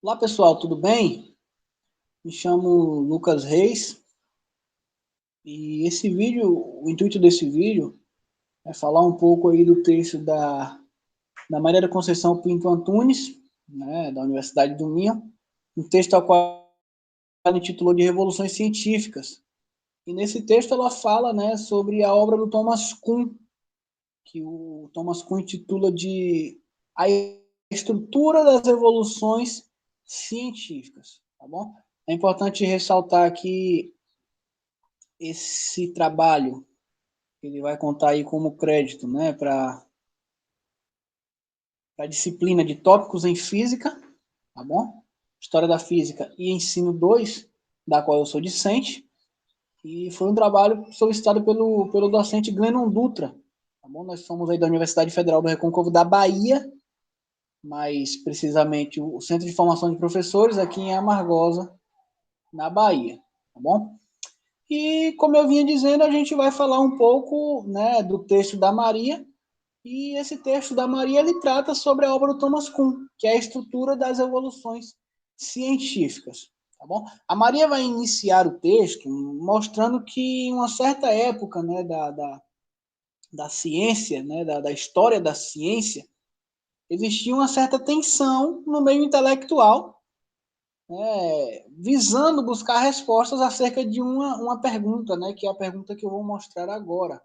Olá pessoal, tudo bem? Me chamo Lucas Reis e esse vídeo, o intuito desse vídeo é falar um pouco aí do texto da Maria da Conceição Pinto Antunes, né, da Universidade do Minho, um texto ao qual ela intitulou de Revoluções Científicas. E nesse texto ela fala, né, sobre a obra do Thomas Kuhn, que o Thomas Kuhn intitula de A Estrutura das Revoluções Científicas, tá bom? É importante ressaltar que esse trabalho ele vai contar aí como crédito, né, para a disciplina de tópicos em física, tá bom? História da física e ensino 2, da qual eu sou discente, e foi um trabalho solicitado pelo docente Glennon Dutra, tá bom? Nós somos aí da Universidade Federal do Recôncavo da Bahia, mais precisamente o Centro de Formação de Professores aqui em Amargosa, na Bahia, tá bom? E, como eu vinha dizendo, a gente vai falar um pouco, né, do texto da Maria, e esse texto da Maria ele trata sobre a obra do Thomas Kuhn, que é a estrutura das evoluções científicas. Tá bom? A Maria vai iniciar o texto mostrando que em uma certa época, né, da ciência, né, da história da ciência, existia uma certa tensão no meio intelectual, visando buscar respostas acerca de uma pergunta, né, que é a pergunta que eu vou mostrar agora.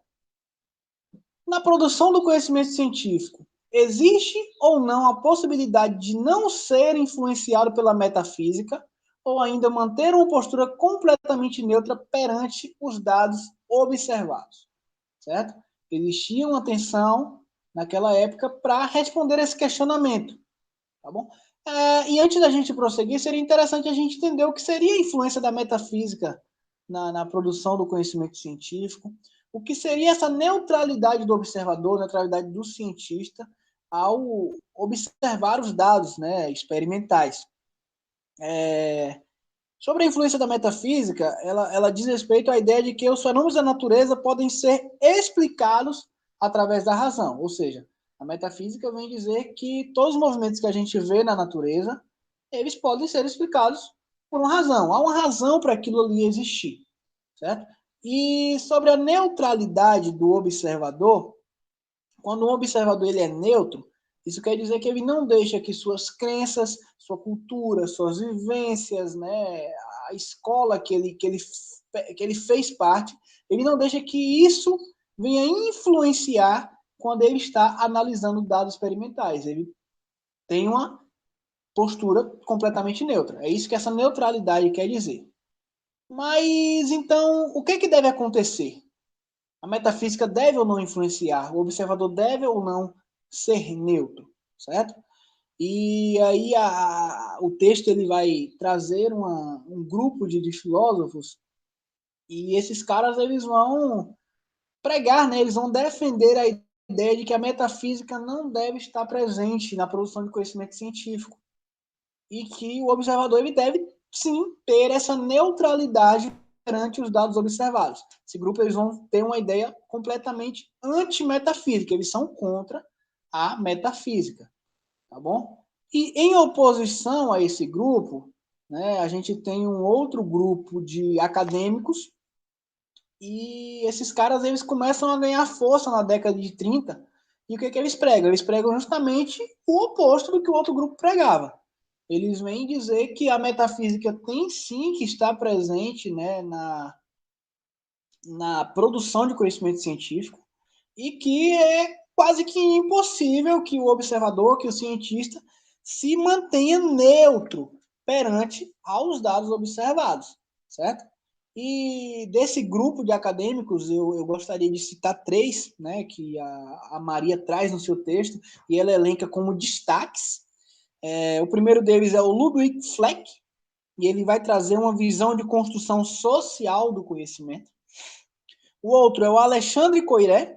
Na produção do conhecimento científico, existe ou não a possibilidade de não ser influenciado pela metafísica ou ainda manter uma postura completamente neutra perante os dados observados, certo? Existia uma tensão naquela época para responder esse questionamento, tá bom? E antes da gente prosseguir, seria interessante a gente entender o que seria a influência da metafísica na produção do conhecimento científico, o que seria essa neutralidade do observador, neutralidade do cientista, ao observar os dados, né, experimentais. Sobre a influência da metafísica, ela diz respeito à ideia de que os fenômenos da natureza podem ser explicados através da razão, ou seja, a metafísica vem dizer que todos os movimentos que a gente vê na natureza, eles podem ser explicados por uma razão. Há uma razão para aquilo ali existir, certo? E sobre a neutralidade do observador, quando o observador ele é neutro, isso quer dizer que ele não deixa que suas crenças, sua cultura, suas vivências, né, a escola que ele fez parte, ele não deixa que isso venha influenciar quando ele está analisando dados experimentais. Ele tem uma postura completamente neutra. É isso que essa neutralidade quer dizer. Mas, então, o que deve acontecer? A metafísica deve ou não influenciar? O observador deve ou não ser neutro, certo? E aí o texto ele vai trazer um grupo de filósofos e esses caras eles vão pregar, né? Eles vão defender a ideia de que a metafísica não deve estar presente na produção de conhecimento científico e que o observador ele deve sim ter essa neutralidade perante os dados observados. Esse grupo eles vão ter uma ideia completamente anti-metafísica, eles são contra a metafísica, tá bom? E em oposição a esse grupo, né, a gente tem um outro grupo de acadêmicos e esses caras eles começam a ganhar força na década de 30 e o que eles pregam? Eles pregam justamente o oposto do que o outro grupo pregava. Eles vêm dizer que a metafísica tem sim que estar presente, né, na produção de conhecimento científico e que é quase que impossível que o observador, que o cientista, se mantenha neutro perante aos dados observados, certo? E desse grupo de acadêmicos, eu gostaria de citar três, né, que a Maria traz no seu texto, e ela elenca como destaques. O primeiro deles é o Ludwig Fleck, e ele vai trazer uma visão de construção social do conhecimento. O outro é o Alexandre Coiré,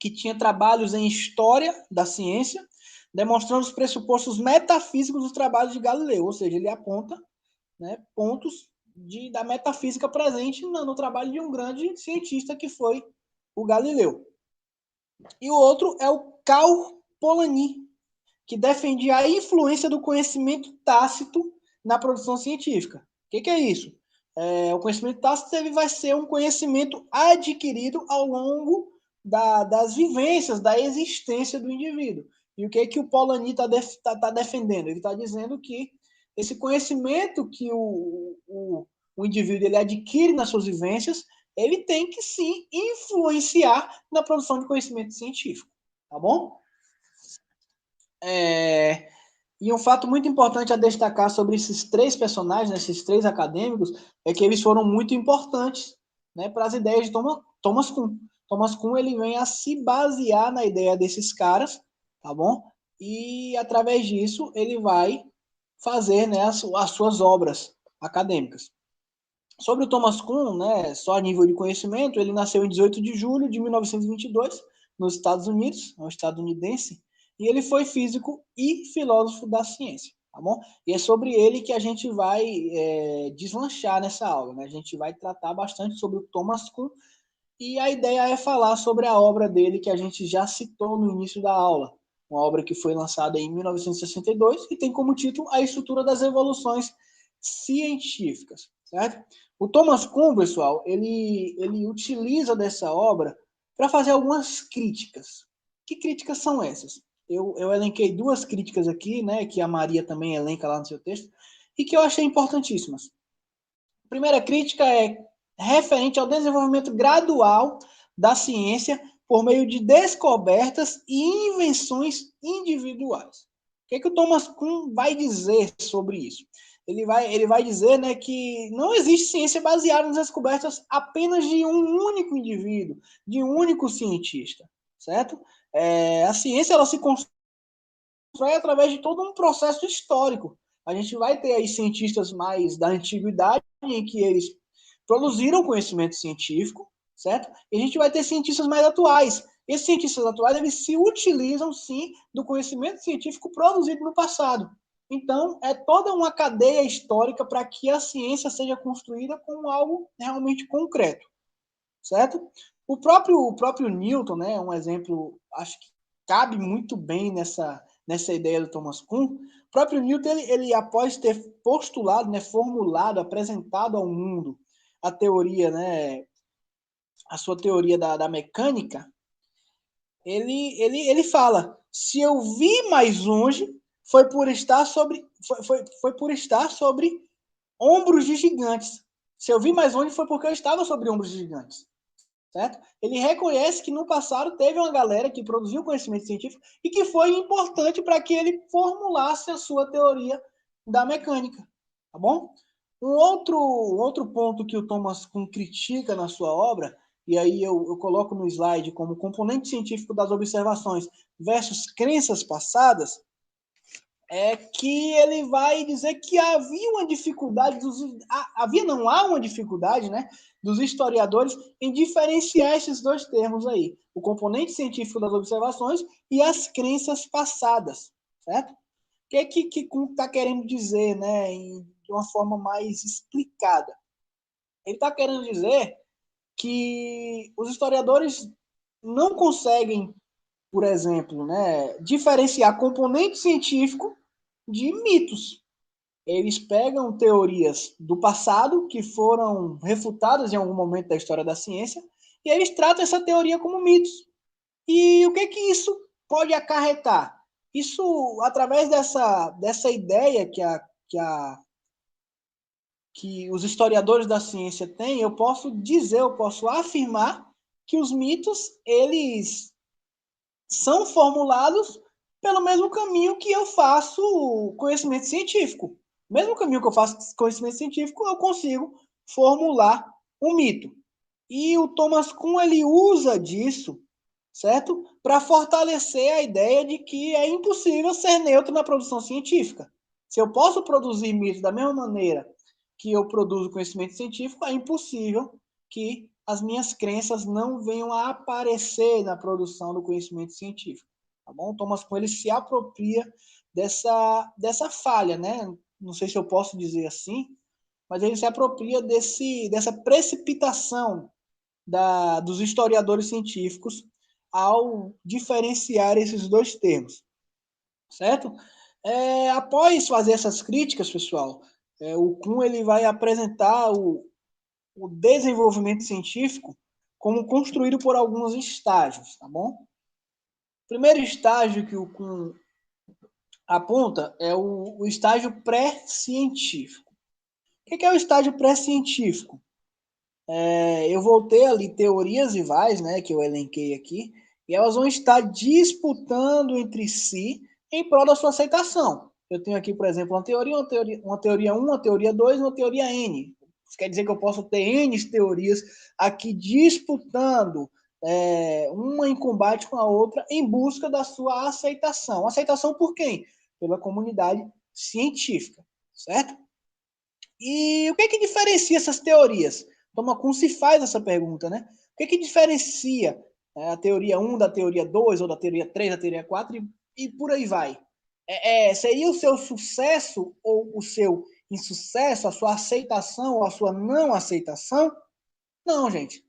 que tinha trabalhos em história da ciência, demonstrando os pressupostos metafísicos dos trabalhos de Galileu, ou seja, ele aponta, né, pontos da metafísica presente no trabalho de um grande cientista que foi o Galileu. E o outro é o Karl Polanyi, que defendia a influência do conhecimento tácito na produção científica. O que é isso? O conhecimento tácito ele vai ser um conhecimento adquirido ao longo das vivências, da existência do indivíduo. E o que o Polanyi tá defendendo? Ele está dizendo que esse conhecimento que o indivíduo ele adquire nas suas vivências, ele tem que sim influenciar na produção de conhecimento científico. Tá bom? E um fato muito importante a destacar sobre esses três personagens, né, esses três acadêmicos, é que eles foram muito importantes, né, para as ideias de Thomas Kuhn. Thomas Kuhn ele vem a se basear na ideia desses caras, tá bom? E através disso ele vai fazer, né, as suas obras acadêmicas. Sobre o Thomas Kuhn, né, só a nível de conhecimento, ele nasceu em 18 de julho de 1922, nos Estados Unidos, é um estadunidense, e ele foi físico e filósofo da ciência, tá bom? E é sobre ele que a gente vai deslanchar nessa aula, né? A gente vai tratar bastante sobre o Thomas Kuhn, e a ideia é falar sobre a obra dele que a gente já citou no início da aula, uma obra que foi lançada em 1962 e tem como título A Estrutura das Evoluções Científicas, certo? O Thomas Kuhn, pessoal, ele utiliza dessa obra para fazer algumas críticas. Que críticas são essas? Eu elenquei duas críticas aqui, né, que a Maria também elenca lá no seu texto, e que eu achei importantíssimas. A primeira crítica é referente ao desenvolvimento gradual da ciência por meio de descobertas e invenções individuais. O que o Thomas Kuhn vai dizer sobre isso? Ele vai dizer, né, que não existe ciência baseada nas descobertas apenas de um único indivíduo, de um único cientista, certo? A ciência ela se constrói através de todo um processo histórico. A gente vai ter aí cientistas mais da antiguidade, em que eles produziram conhecimento científico, certo? E a gente vai ter cientistas mais atuais. Esses cientistas atuais, eles se utilizam, sim, do conhecimento científico produzido no passado. Então, é toda uma cadeia histórica para que a ciência seja construída como algo realmente concreto, certo? O próprio Newton, né, um exemplo, acho que cabe muito bem nessa ideia do Thomas Kuhn. O próprio Newton, ele após ter postulado, né, formulado, apresentado ao mundo a teoria, né, a sua teoria da mecânica, ele fala: se eu vi mais longe, foi por estar sobre ombros de gigantes. Se eu vi mais longe, foi porque eu estava sobre ombros de gigantes. Certo? Ele reconhece que no passado teve uma galera que produziu conhecimento científico e que foi importante para que ele formulasse a sua teoria da mecânica. Tá bom? Um outro ponto que o Thomas Kuhn critica na sua obra, e aí eu coloco no slide como componente científico das observações versus crenças passadas, é que ele vai dizer que havia uma dificuldade há uma dificuldade, né, dos historiadores em diferenciar esses dois termos aí, o componente científico das observações e as crenças passadas, certo? O que Kuhn está querendo dizer, né, de uma forma mais explicada? Ele está querendo dizer que os historiadores não conseguem, por exemplo, né, diferenciar componente científico de mitos. Eles pegam teorias do passado que foram refutadas em algum momento da história da ciência e eles tratam essa teoria como mitos. E o que isso pode acarretar? Isso, através dessa ideia que os historiadores da ciência têm, eu posso afirmar que os mitos, eles são formulados pelo mesmo caminho que eu faço conhecimento científico. Mesmo caminho que eu faço conhecimento científico, eu consigo formular um mito. E o Thomas Kuhn, ele usa disso, certo? Para fortalecer a ideia de que é impossível ser neutro na produção científica. Se eu posso produzir mitos da mesma maneira que eu produzo conhecimento científico, é impossível que as minhas crenças não venham a aparecer na produção do conhecimento científico. Tá bom? Thomas Kuhn ele se apropria dessa falha, né? Não sei se eu posso dizer assim, mas ele se apropria dessa precipitação dos historiadores científicos ao diferenciar esses dois termos. certo? Após fazer essas críticas, pessoal, o Kuhn ele vai apresentar o desenvolvimento científico como construído por alguns estágios, tá bom? O primeiro estágio que o Kuhn aponta é o estágio pré-científico. O que é o estágio pré-científico? Eu vou ter ali teorias rivais, né, que eu elenquei aqui, e elas vão estar disputando entre si em prol da sua aceitação. Eu tenho aqui, por exemplo, uma teoria 1, uma teoria 2 e uma teoria N. Isso quer dizer que eu posso ter N teorias aqui disputando uma em combate com a outra em busca da sua aceitação. Aceitação por quem? Pela comunidade científica, certo? E o que diferencia essas teorias? Thomas Kuhn se faz essa pergunta, né? O que diferencia a teoria 1 da teoria 2, ou da teoria 3, da teoria 4, e por aí vai? Seria o seu sucesso ou o seu insucesso, a sua aceitação ou a sua não aceitação? Não, gente.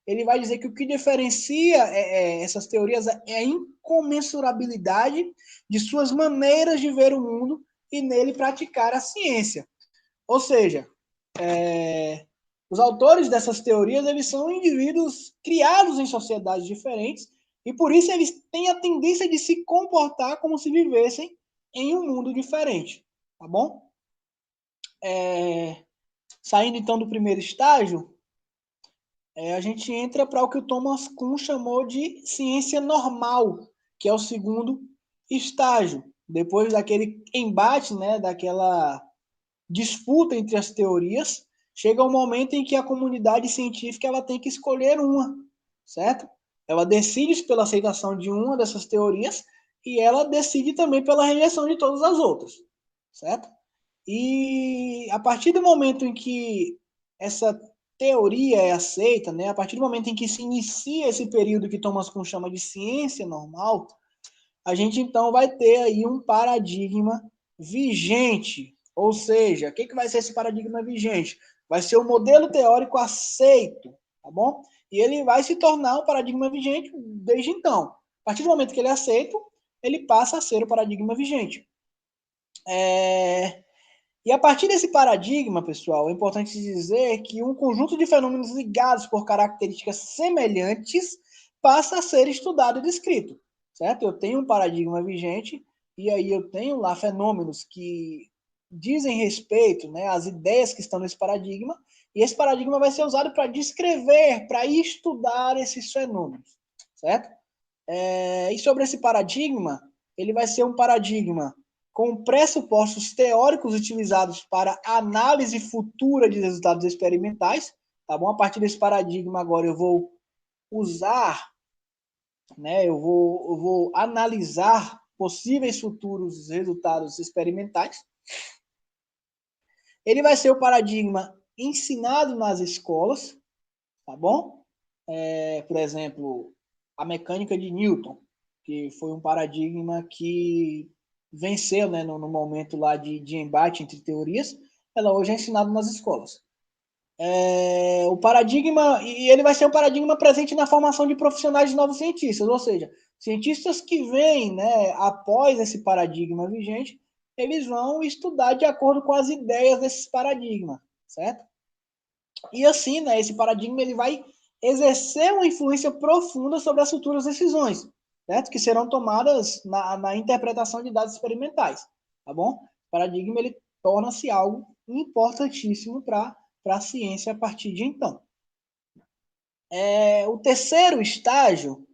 Ele vai dizer que o que diferencia essas teorias é a incomensurabilidade de suas maneiras de ver o mundo e nele praticar a ciência. Ou seja, os autores dessas teorias eles são indivíduos criados em sociedades diferentes e por isso eles têm a tendência de se comportar como se vivessem em um mundo diferente, tá bom? Saindo então do primeiro estágio, a gente entra para o que o Thomas Kuhn chamou de ciência normal, que é o segundo estágio. Depois daquele embate, né, daquela disputa entre as teorias, chega um momento em que a comunidade científica ela tem que escolher uma, certo? Ela decide pela aceitação de uma dessas teorias e ela decide também pela rejeição de todas as outras, certo? E a partir do momento em que essa teoria é aceita, né, a partir do momento em que se inicia esse período que Thomas Kuhn chama de ciência normal, a gente então vai ter aí um paradigma vigente. Ou seja, o que vai ser esse paradigma vigente? Vai ser o modelo teórico aceito, tá bom? E ele vai se tornar um paradigma vigente desde então. A partir do momento que ele é aceito, ele passa a ser o paradigma vigente. E a partir desse paradigma, pessoal, é importante dizer que um conjunto de fenômenos ligados por características semelhantes passa a ser estudado e descrito, certo? Eu tenho um paradigma vigente e aí eu tenho lá fenômenos que dizem respeito, né, às ideias que estão nesse paradigma, e esse paradigma vai ser usado para descrever, para estudar esses fenômenos, certo? E sobre esse paradigma, ele vai ser um paradigma com pressupostos teóricos utilizados para análise futura de resultados experimentais, tá bom? A partir desse paradigma agora eu vou usar, né, eu vou analisar possíveis futuros resultados experimentais. Ele vai ser o paradigma ensinado nas escolas, tá bom? Por exemplo, a mecânica de Newton, que foi um paradigma que venceu, né, no momento lá de embate entre teorias, ela hoje é ensinada nas escolas. O paradigma, e ele vai ser um paradigma presente na formação de profissionais de novos cientistas, ou seja, cientistas que vêm, né, após esse paradigma vigente, eles vão estudar de acordo com as ideias desses paradigmas, certo? E assim, né, esse paradigma ele vai exercer uma influência profunda sobre as futuras decisões, certo? Que serão tomadas na interpretação de dados experimentais, tá bom? O paradigma ele torna-se algo importantíssimo para a ciência a partir de então. O terceiro estágio,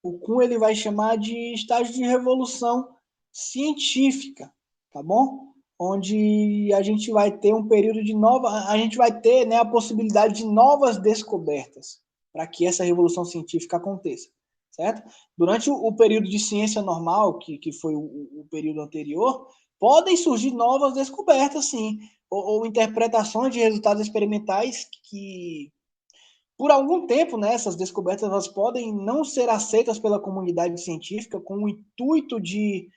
o Kuhn ele vai chamar de estágio de revolução científica, tá bom? Onde a gente vai ter um período de a gente vai ter, né, a possibilidade de novas descobertas para que essa revolução científica aconteça, certo? Durante o período de ciência normal, que foi o período anterior, podem surgir novas descobertas, sim, ou interpretações de resultados experimentais que por algum tempo, né, essas descobertas elas podem não ser aceitas pela comunidade científica com o intuito de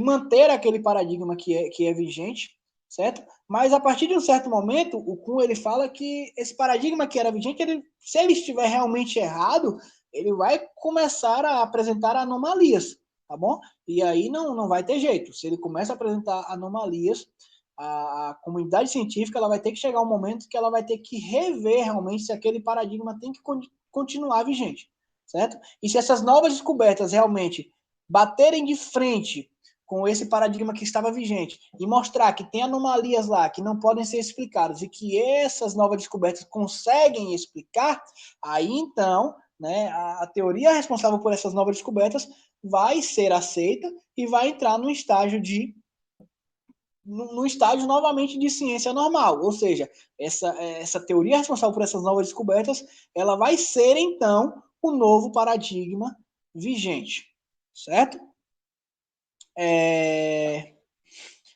manter aquele paradigma que é vigente, certo? Mas a partir de um certo momento, o Kuhn ele fala que esse paradigma que era vigente, se ele estiver realmente errado, ele vai começar a apresentar anomalias, tá bom? E aí não vai ter jeito. Se ele começa a apresentar anomalias, a comunidade científica ela vai ter que chegar um momento que ela vai ter que rever realmente se aquele paradigma tem que continuar vigente, certo? E se essas novas descobertas realmente baterem de frente com esse paradigma que estava vigente e mostrar que tem anomalias lá que não podem ser explicadas e que essas novas descobertas conseguem explicar, aí então, né, a teoria responsável por essas novas descobertas vai ser aceita e vai entrar no estágio novamente de ciência normal, ou seja, essa teoria responsável por essas novas descobertas, ela vai ser então o novo paradigma vigente, certo?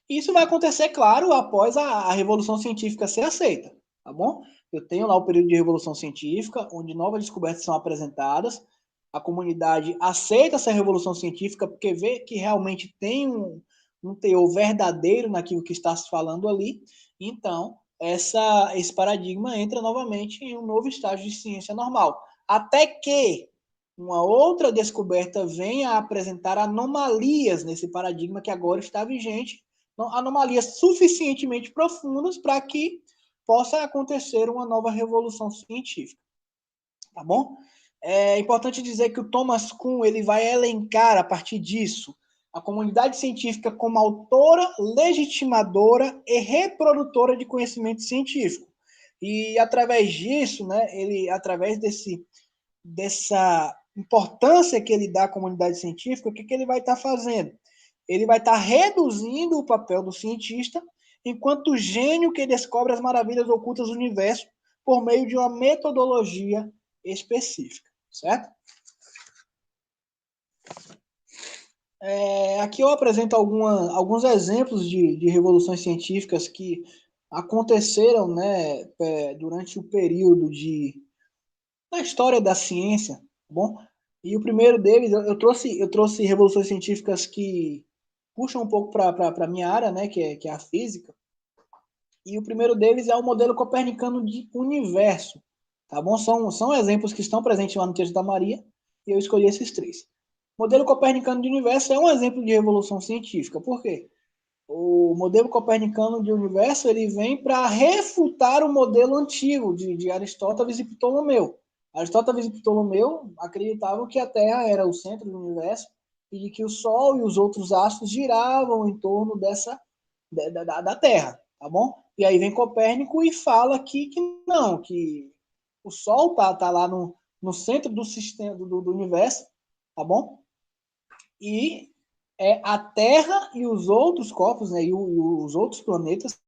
Isso vai acontecer, claro, após a Revolução Científica ser aceita, tá bom? Eu tenho lá o período de Revolução Científica, onde novas descobertas são apresentadas, a comunidade aceita essa Revolução Científica porque vê que realmente tem um teor verdadeiro naquilo que está se falando ali, então esse paradigma entra novamente em um novo estágio de ciência normal. Até que uma outra descoberta venha a apresentar anomalias nesse paradigma que agora está vigente, anomalias suficientemente profundas para que possa acontecer uma nova revolução científica, tá bom? É importante dizer que o Thomas Kuhn ele vai elencar a partir disso a comunidade científica como autora, legitimadora e reprodutora de conhecimento científico. E através disso, né, através dessa importância que ele dá à comunidade científica, o que ele vai estar fazendo? Ele vai estar reduzindo o papel do cientista enquanto gênio que descobre as maravilhas ocultas do universo por meio de uma metodologia específica, certo? Aqui eu apresento alguns exemplos de revoluções científicas que aconteceram, né, durante o período na história da ciência, tá bom? E o primeiro deles, eu trouxe revoluções científicas que puxam um pouco para a minha área, né, que é a física. E o primeiro deles é o modelo copernicano de universo, tá bom? São exemplos que estão presentes lá no texto da Maria, e eu escolhi esses três. O modelo copernicano de universo é um exemplo de revolução científica. Por quê? O modelo copernicano de universo ele vem para refutar o modelo antigo de Aristóteles e Ptolomeu. Aristóteles e Ptolomeu acreditavam que a Terra era o centro do universo e de que o Sol e os outros astros giravam em torno da Terra, tá bom? E aí vem Copérnico e fala que não, que o Sol tá lá no centro do sistema do universo, tá bom? E é a Terra e os outros corpos, né, e os outros planetas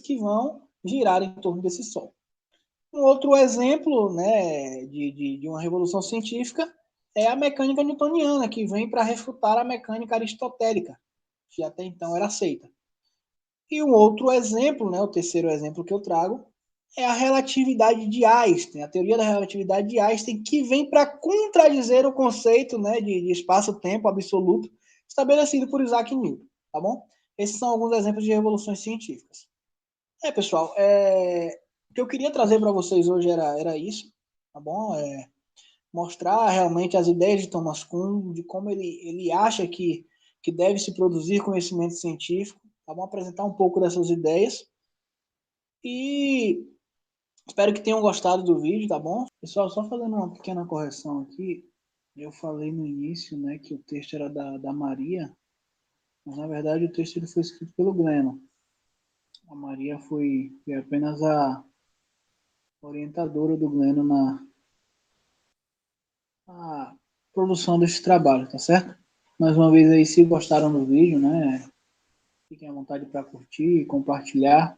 que vão girar em torno desse Sol. Um outro exemplo, né, de uma revolução científica é a mecânica newtoniana, que vem para refutar a mecânica aristotélica, que até então era aceita. E um outro exemplo, né, o terceiro exemplo que eu trago, é a relatividade de Einstein, a teoria da relatividade de Einstein, que vem para contradizer o conceito, né, de espaço-tempo absoluto estabelecido por Isaac Newton, tá bom? Esses são alguns exemplos de revoluções científicas. Pessoal, o que eu queria trazer para vocês hoje era isso, tá bom? Mostrar realmente as ideias de Thomas Kuhn, de como ele acha que deve se produzir conhecimento científico, tá bom? Apresentar um pouco dessas ideias. E espero que tenham gostado do vídeo, tá bom? Pessoal, só fazendo uma pequena correção aqui. Eu falei no início, né, que o texto era da Maria, mas na verdade o texto ele foi escrito pelo Glennon. A Maria foi apenas a orientadora do Glennon na produção desse trabalho, tá certo? Mais uma vez aí, se gostaram do vídeo, né, fiquem à vontade para curtir e compartilhar,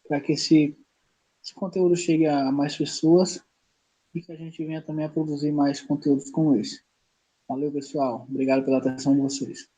para que esse conteúdo chegue a mais pessoas e que a gente venha também a produzir mais conteúdos como esse. Valeu, pessoal. Obrigado pela atenção de vocês.